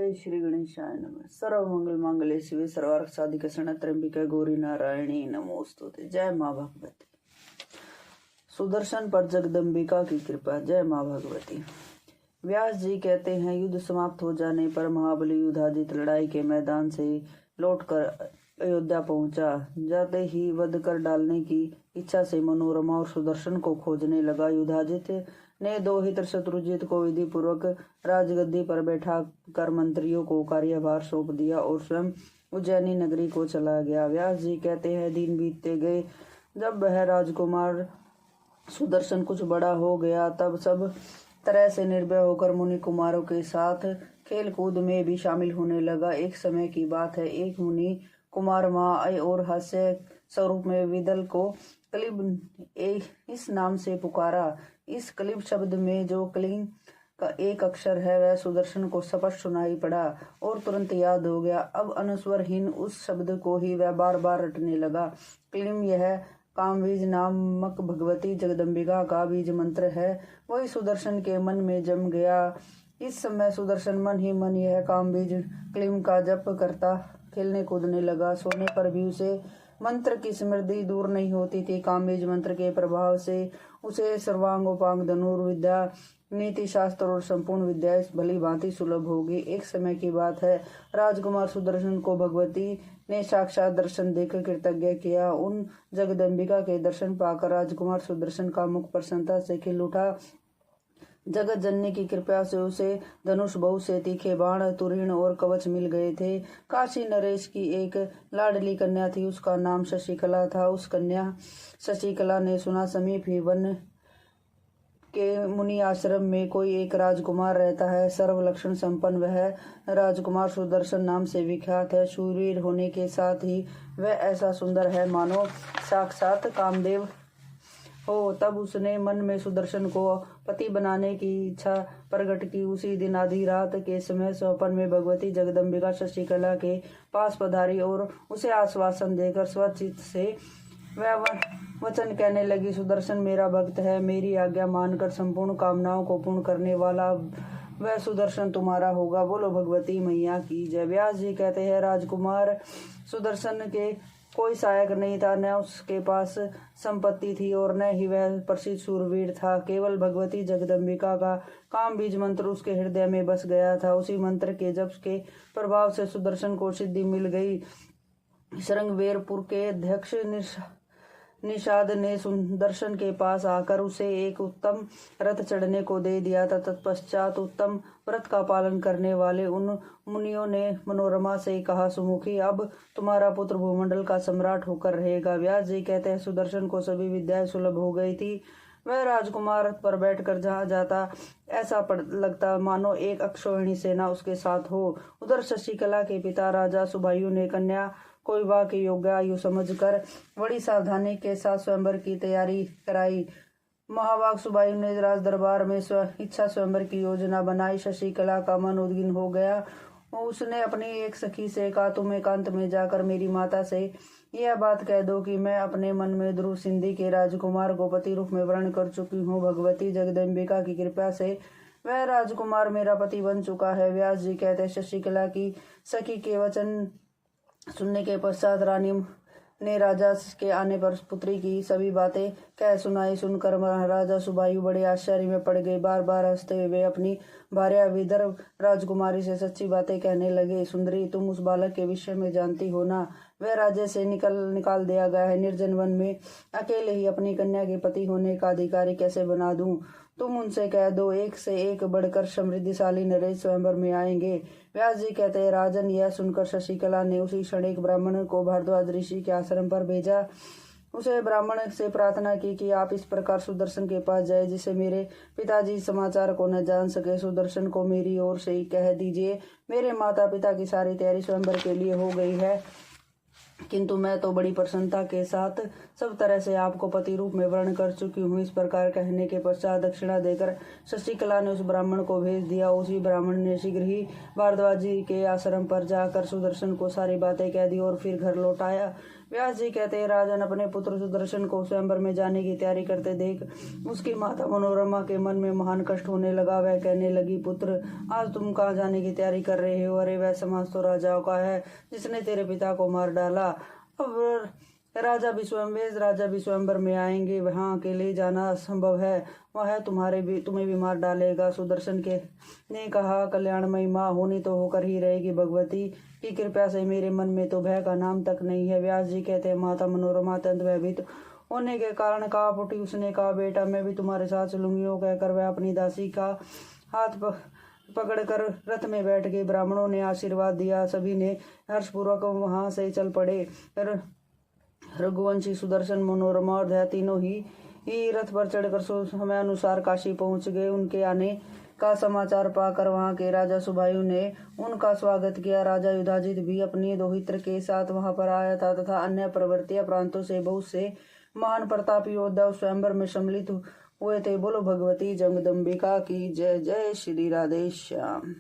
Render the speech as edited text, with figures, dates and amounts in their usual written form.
जय श्री गणेशाय नमः। सर्व मंगल मांगल्ये शिवे सर्वार्थ साधिके शरण्ये गौरी नारायणी नमोस्तुते। जय माँ भगवती। सुदर्शन पर जगदम्बिका की कृपा। जय माँ भगवती। व्यास जी कहते हैं, युद्ध समाप्त हो जाने पर महाबली युधाजित लड़ाई के मैदान से लौटकर अयोध्या पहुंचा। जाते ही वध कर डालने की इच्छा से मनोरमा और सुदर्शन को खोजने लगा। युधाजित ने दो हित शत्रुजित को विधि पूर्वक राजगद्दी पर बैठा कर मंत्रियों को कार्यभार सौंप दिया और स्वयं उज्जैनी नगरी को चला गया। व्यास जी कहते हैं, दिन बीतते गए। जब वह राजकुमार सुदर्शन कुछ बड़ा हो गया, तब सब तरह से निर्भय होकर मुनि कुमारों के साथ खेल कूद में भी शामिल होने लगा। एक समय की बात है, एक मुनि कुमार माँ और हास्य स्वरूप में विदल को क्लिब इस नाम से पुकारा। इस क्लिब शब्द में जो क्लिंग का एक अक्षर है वह सुदर्शन को स्पष्ट सुनाई पड़ा और तुरंत याद हो गया। अब अनुस्वरहीन उस शब्द को ही वह बार बार रटने लगा। क्लिम यह कामबीज नामक भगवती जगदम्बिका का बीज मंत्र है। वही सुदर्शन के मन में जम गया। इस समय सुदर्शन मन ही मन यह कामबीज क्लिम का जप करता खेलने कूदने लगा। सोने पर भी उसे मंत्र की स्मृति दूर नहीं होती थी। कामबीज मंत्र के प्रभाव से उसे सर्वांगोपांग धनुर्विद्या, नीति शास्त्र और संपूर्ण विद्या भली भांति सुलभ होगी। एक समय की बात है, राजकुमार सुदर्शन को भगवती ने साक्षात दर्शन देकर कृतज्ञ किया। उन जगदम्बिका के दर्शन पाकर राजकुमार सुदर्शन का मुख प्रसन्नता से खिल उठा। जगत जननी की कृपा से उसे धनुष बहुत से तीखे बाण, तुरीण और कवच मिल गए थे। काशी नरेश की एक लाडली कन्या थी, उसका नाम शशिकला था। उस कन्या शशिकला ने सुना, समीप ही वन के मुनि आश्रम में कोई एक राजकुमार रहता है। सर्व लक्षण संपन्न वह राजकुमार सुदर्शन नाम से विख्यात है। शूरवीर होने के साथ ही वह ऐसा सुंदर है मानो साक्षात कामदेव हो। तब उसने मन में सुदर्शन को पति बनाने की इच्छा प्रकट की। उसी दिन आधी रात के समय स्वप्न में भगवती जगदम्बिका शशिकला के पास पधारी और उसे आश्वासन देकर स्वचित से वह वचन कहने लगी, सुदर्शन मेरा भक्त है, मेरी आज्ञा मानकर संपूर्ण कामनाओं को पूर्ण करने वाला वह सुदर्शन तुम्हारा होगा। बोलो भगवती मैया की जय। व्यास जी कहते हैं, राजकुमार सुदर्शन के कोई सहायक नहीं था, न उसके पास संपत्ति थी और न ही वह प्रसिद्ध शूरवीर था। केवल भगवती जगदम्बिका का काम बीज मंत्र उसके हृदय में बस गया था। उसी मंत्र के जप के प्रभाव से सुदर्शन को सिद्धि मिल गई। श्रृंगवेरपुर के अध्यक्ष निषाद ने सुदर्शन के पास आकर उसे एक उत्तम रथ चढ़ने को दे दिया था। तत्पश्चात उत्तम व्रत का पालन करने वाले उन मुनियों ने मनोरमा से कहा, सुमुखी अब तुम्हारा पुत्र भूमंडल का सम्राट होकर रहेगा। व्यास जी कहते हैं, सुदर्शन को सभी विद्याएं सुलभ हो गई थी। वह राजकुमार पर बैठकर जहाँ जाता ऐसा लगता मानो एक अक्षौहिणी सेना उसके साथ हो। उधर शशिकला के पिता राजा सुबायु ने कन्या को विवाह के योग्य आयु समझकर बड़ी सावधानी के साथ स्वयंवर की तैयारी कराई। महाभाग सुबायु ने राज दरबार में इच्छा स्वयंवर की योजना बनाई। शशिकला का मन उद्विग्न हो गया। उसने अपनी एक सखी से कहा, तुम एकांत में जाकर मेरी माता से यह बात कह दो कि मैं अपने मन में ध्रुव सिंधी के राजकुमार को पति रूप में वर्ण कर चुकी हूँ। भगवती जगदम्बिका की कृपा से वह राजकुमार मेरा पति बन चुका है। व्यास जी कहते हैं, शशिकला की सखी के वचन सुनने के पश्चात रानी ने राजा के आने पर पुत्री की सभी बातें कह सुनाई। सुनकर महाराजा सुबायु बड़े आश्चर्य में पड़ गए। बार बार हंसते हुए वे अपनी भार्या विदर्भ राजकुमारी से सच्ची बातें कहने लगे। सुंदरी, तुम उस बालक के विषय में जानती हो ना? वह राज्य से निकाल दिया गया है। निर्जन वन में अकेले ही अपनी कन्या के पति होने का अधिकारी कैसे बना दूं? तुम उनसे कह दो, एक से एक बढ़कर समृद्धिशाली नरेश स्वयंवर में आएंगे। व्यास जी कहते हैं, राजन यह सुनकर शशिकला ने उसी क्षण एक ब्राह्मण को भारद्वाज ऋषि के आश्रम पर भेजा। उसे ब्राह्मण से प्रार्थना की कि आप इस प्रकार सुदर्शन के पास जाए जिससे मेरे पिताजी समाचार को न जान सके। सुदर्शन को मेरी ओर से ही कह दीजिए, मेरे माता पिता की सारी तैयारी स्वयंवर के लिए हो गई है, किंतु मैं तो बड़ी प्रसन्नता के साथ सब तरह से आपको पति रूप में वर्ण कर चुकी हूँ। इस प्रकार कहने के पश्चात दक्षिणा देकर शशिकला ने उस ब्राह्मण को भेज दिया। उसी ब्राह्मण ने शीघ्र ही भारद्वाज जी के आश्रम पर जाकर सुदर्शन को सारी बातें कह दी और फिर घर लौट आया। व्यास जी कहते हैं, राजन अपने पुत्र सुदर्शन को स्वयंवर में जाने की तैयारी करते देख उसकी माता मनोरमा के मन में महान कष्ट होने लगा। वह कहने लगी, पुत्र आज तुम कहाँ जाने की तैयारी कर रहे हो? अरे वह समाज तो राजाओं का है जिसने तेरे पिता को मार डाला। अब राजा भी स्वयंवर में आएंगे, वहां अकेले जाना असंभव है। वह तुम्हें भी मार डालेगा। सुदर्शन के ने कहा, कल्याणमयी माँ होनी तो होकर ही रहेगी। भगवती की कृपा से मेरे मन में तो भय का नाम तक नहीं है। व्यास जी कहते हैं, माता मनोरमा अत्यंत भयभीत होने के कारण कांप उठी। उसने कहा, बेटा मैं भी तुम्हारे साथ चलूंगी। वो कहकर वह अपनी दासी का हाथ पकड़कर रथ में बैठ गए। ब्राह्मणों ने आशीर्वाद दिया। सभी ने हर्षपूर्वक वहां से चल पड़े। रघुवंशी, सुदर्शन, मनोरमा और दया तीनों ही रथ पर चढ़कर समय अनुसार काशी पहुंच गए। उनके आने का समाचार पाकर वहां के राजा सुबायु ने उनका स्वागत किया। राजा युधाजित भी अपनी दोहित्र के साथ वहां पर आया था तथा अन्य पर्वतीय प्रांतों से बहुत से महान प्रतापी योद्धा स्वयंवर में सम्मिलित हुए थे। बोलो भगवती जगदम्बिका की जय। जय श्री राधे श्याम।